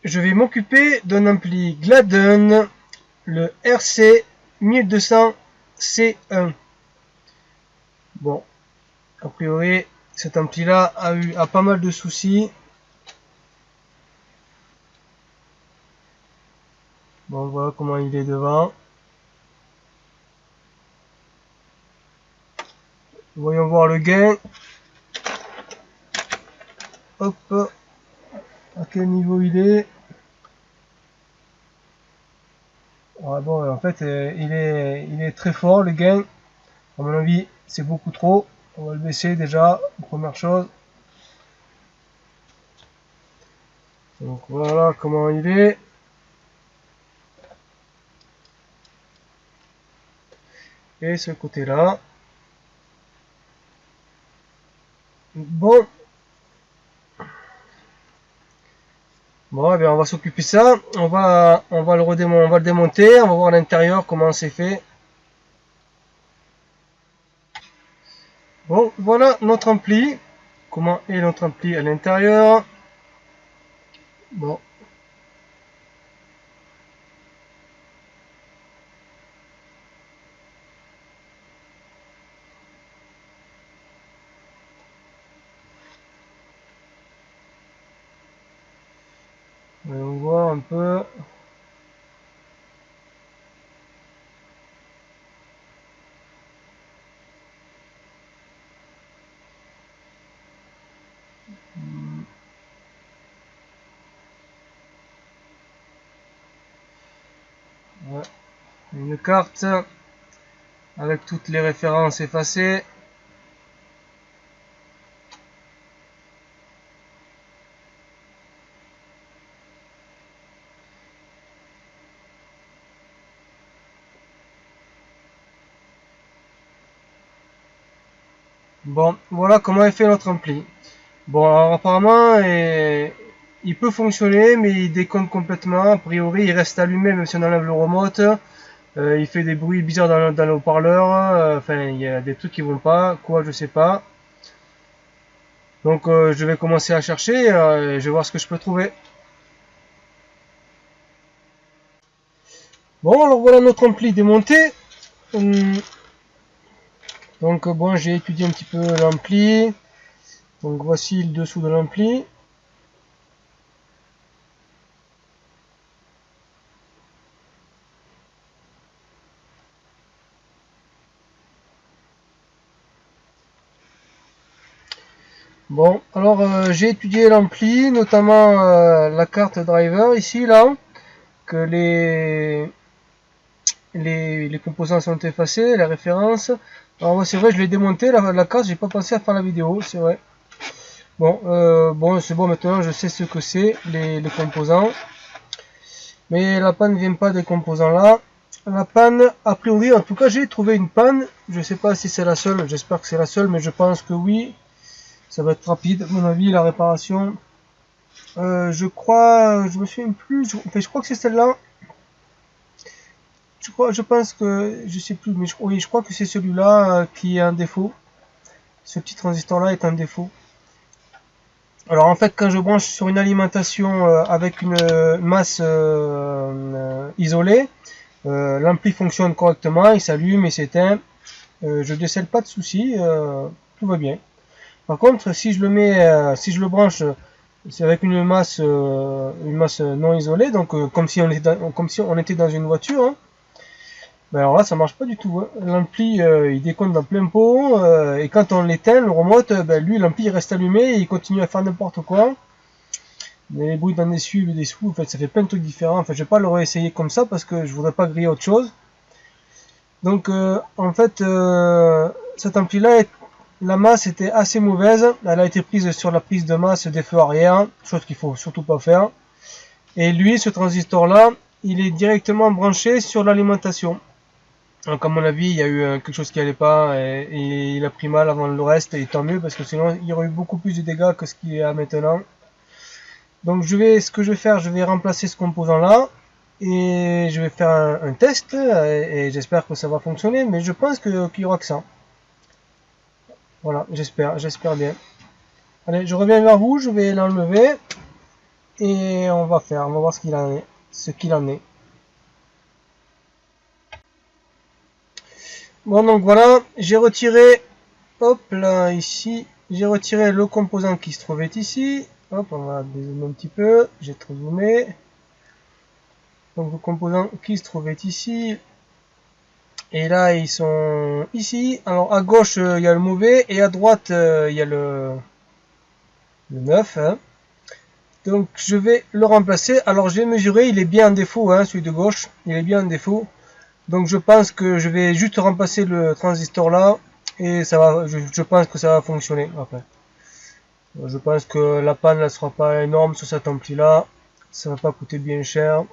je vais m'occuper d'un ampli Gladden, le RC 1200C1. Bon, a priori, cet ampli-là a pas mal de soucis. Bon, voilà comment il est devant. Voyons voir le gain. Hop, à quel niveau il est? Ah bon, en fait, il est très fort le gain. À mon avis, c'est beaucoup trop. On va le baisser déjà, première chose. Donc voilà comment il est. Et ce côté-là. Bon. Bon, eh bien, on va s'occuper de ça. On va le démonter. On va voir à l'intérieur comment c'est fait. Bon, voilà notre ampli. Comment est notre ampli à l'intérieur? Bon. On voit un peu. Ouais. Une carte avec toutes les références effacées. Bon, voilà comment est fait notre ampli. Bon, alors apparemment, il peut fonctionner, mais il déconne complètement. A priori, il reste allumé même si on enlève le remote. Il fait des bruits bizarres dans le haut-parleur. Enfin, il y a des trucs qui vont pas. Quoi, je sais pas. Donc, je vais commencer à chercher. Je vais voir ce que je peux trouver. Bon, alors voilà notre ampli démonté. Donc, bon, j'ai étudié un petit peu l'ampli. Donc, voici le dessous de l'ampli. Bon, alors j'ai étudié l'ampli, notamment la carte driver ici, là, que les composants sont effacés, la référence. Alors c'est vrai, je l'ai démonté, la carte, j'ai pas pensé à faire la vidéo, c'est vrai. Bon, bon c'est bon, maintenant je sais ce que c'est, les composants. Mais la panne ne vient pas des composants là. La panne, a priori, en tout cas j'ai trouvé une panne, je sais pas si c'est la seule, j'espère que c'est la seule, mais je pense que oui. Ça va être rapide, à mon avis, la réparation. Je crois, je me souviens plus, je crois que c'est celle-là. Je pense que, je sais plus, mais oui, je crois que c'est celui-là qui est un défaut. Ce petit transistor-là est un défaut. Alors en fait, quand je branche sur une alimentation avec une masse isolée, l'ampli fonctionne correctement, il s'allume et s'éteint. Je décèle pas de soucis, tout va bien. Par contre, si je le mets, si je le branche, c'est avec une masse non isolée, donc comme si on était dans une voiture. Hein. Ben alors là, ça marche pas du tout. Hein. L'ampli, il déconne dans plein pot, et quand on l'éteint, le remote, ben lui, l'ampli il reste allumé, et il continue à faire n'importe quoi. Les bruits dans des sous, en fait, ça fait plein de trucs différents. Enfin, je vais pas le réessayer comme ça parce que je voudrais pas griller autre chose. Donc, en fait, cet ampli-là la masse était assez mauvaise, elle a été prise sur la prise de masse des feux arrière, chose qu'il faut surtout pas faire. Et lui, ce transistor là, il est directement branché sur l'alimentation. Donc à mon avis, il y a eu quelque chose qui allait pas et il a pris mal avant le reste, et tant mieux parce que sinon il y aurait eu beaucoup plus de dégâts que ce qu'il y a maintenant. Donc ce que je vais faire, je vais remplacer ce composant là et je vais faire un test et j'espère que ça va fonctionner, mais je pense qu'il y aura que ça. Voilà, j'espère bien. Allez, je reviens vers vous, je vais l'enlever. et on va voir ce qu'il en est. Bon, donc voilà, j'ai retiré, hop là, ici, j'ai retiré le composant qui se trouvait ici. Hop, on va dézoomer un petit peu, j'ai trop zoomé. Donc le composant qui se trouvait ici, et là ils sont ici. Alors à gauche il y a le mauvais et à droite il y a le 9. Hein. Donc je vais le remplacer. Alors j'ai mesuré, il est bien en défaut, hein, celui de gauche, il est bien en défaut. Donc je pense que je vais juste remplacer le transistor là et ça va. Je pense que ça va fonctionner après. Je pense que la panne ne sera pas énorme sur cet ampli là. Ça va pas coûter bien cher.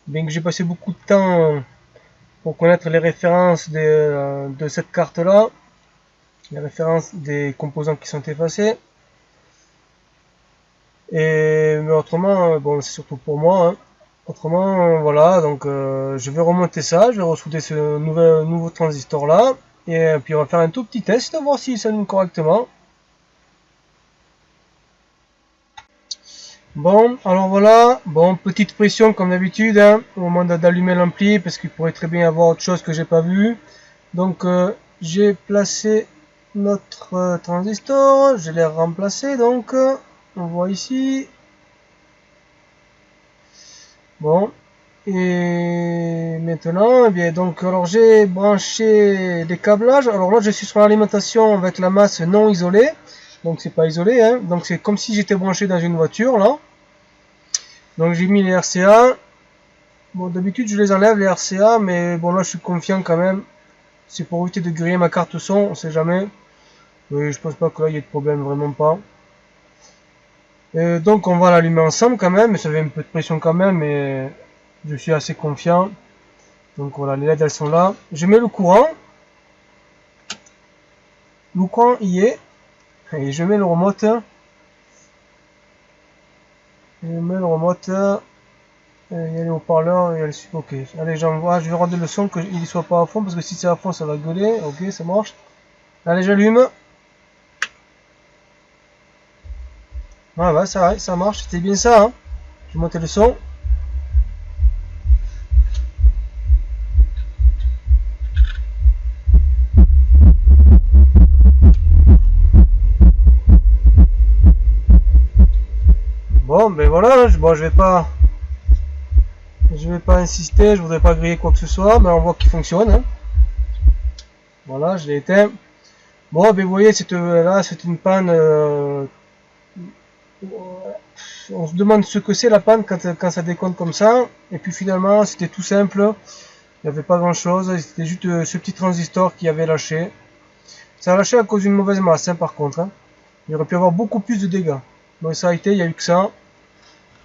Bien que j'ai passé beaucoup de temps pour connaître les références de cette carte là, les références des composants qui sont effacés. Mais autrement, bon, c'est surtout pour moi. Hein. Autrement, voilà, donc je vais remonter ça, je vais ressouder ce nouveau transistor là, et puis on va faire un tout petit test, voir s'il s'allume correctement. Bon, alors voilà, bon, petite pression comme d'habitude, hein, au moment d'allumer l'ampli, parce qu'il pourrait très bien y avoir autre chose que j'ai pas vu. Donc j'ai placé notre transistor, je l'ai remplacé, donc on voit ici. Bon, et maintenant, eh bien, donc, alors j'ai branché les câblages. Alors là, je suis sur l'alimentation avec la masse non isolée, donc c'est pas isolé, hein. Donc c'est comme si j'étais branché dans une voiture là. Donc j'ai mis les RCA. Bon, d'habitude je les enlève les RCA, mais bon là je suis confiant quand même. C'est pour éviter de griller ma carte son, on sait jamais. Mais je pense pas que là il y ait de problème, vraiment pas. Donc on va l'allumer ensemble quand même, mais ça fait un peu de pression quand même, mais je suis assez confiant. Donc voilà, les LED elles sont là. Je mets le courant. Le courant y est. Et je mets le remote. Je mets le remote. Il y a les haut-parleurs, il y a le ok. Allez, j'envoie. Je vais rendre le son qu'il ne soit pas à fond, parce que si c'est à fond ça va gueuler. Ok, ça marche. Allez, j'allume. Ah ouais, ça marche, c'était bien ça. Hein. Je vais monter le son. Bon, ben voilà, bon, je vais pas insister, je voudrais pas griller quoi que ce soit, mais on voit qu'il fonctionne. Hein. Voilà, je l'ai éteint. Bon, ben vous voyez, là, c'est une panne. On se demande ce que c'est la panne quand ça déconne comme ça. Et puis finalement, c'était tout simple. Il n'y avait pas grand chose. C'était juste ce petit transistor qui avait lâché. Ça a lâché à cause d'une mauvaise masse, hein, par contre. Hein. Il aurait pu avoir beaucoup plus de dégâts. Bon, ça a été, il n'y a eu que ça.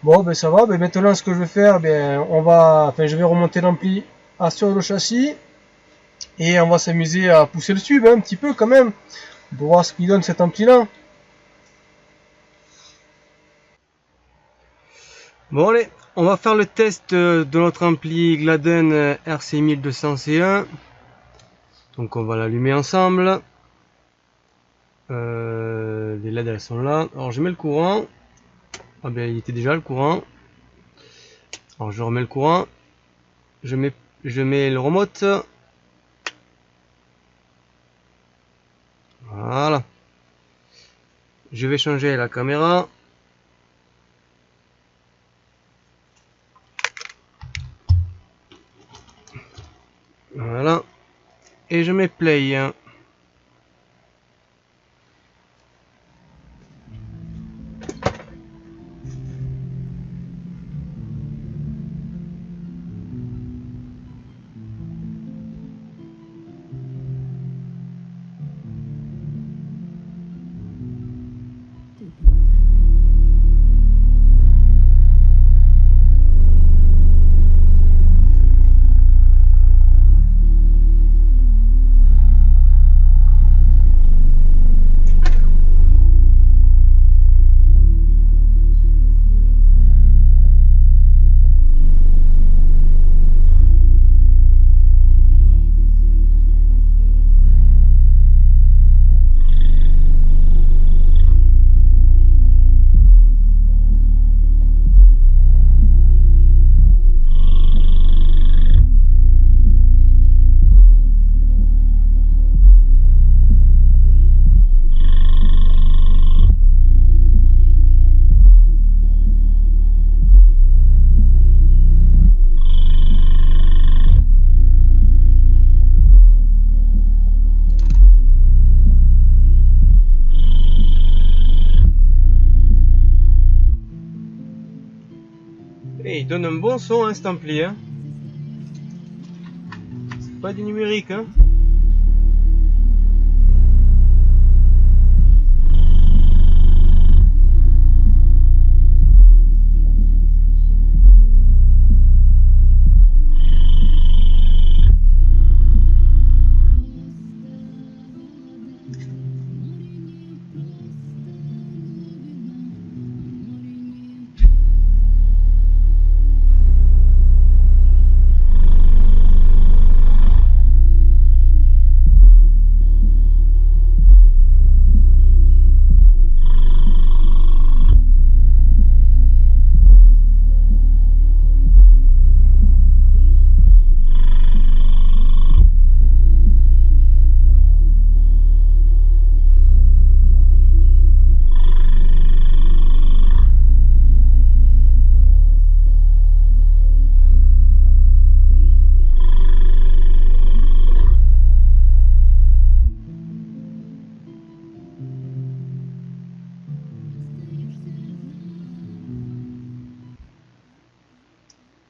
Bon, ben ça va. Ben maintenant, ce que je vais faire, je vais remonter l'ampli sur le châssis. Et on va s'amuser à pousser le tube, hein, un petit peu quand même. Pour voir ce qu'il donne cet ampli là. Bon allez, on va faire le test de notre ampli Gladden RC1200C1. Donc on va l'allumer ensemble. Les LED elles sont là. Alors je mets le courant. Ah ben il était déjà le courant. Alors je remets le courant. Je mets le remote. Voilà. Je vais changer la caméra. Voilà. Et je mets play. Et il donne un bon son, hein, cet ampli, hein. C'est pas du numérique, hein.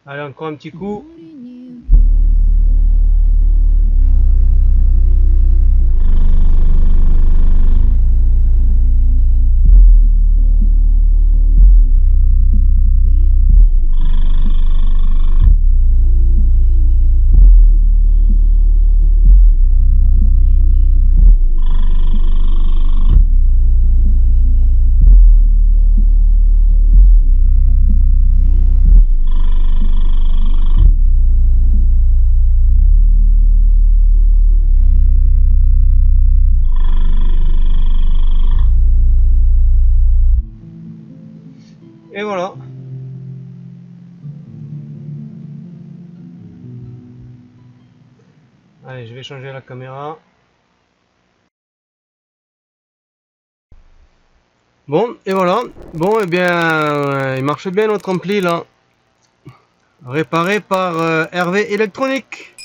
Allez, encore un petit coup. Et voilà. Allez, je vais changer la caméra. Bon, et voilà. Bon, et bien, il marche bien notre ampli là. Réparé par Hervé Électronique.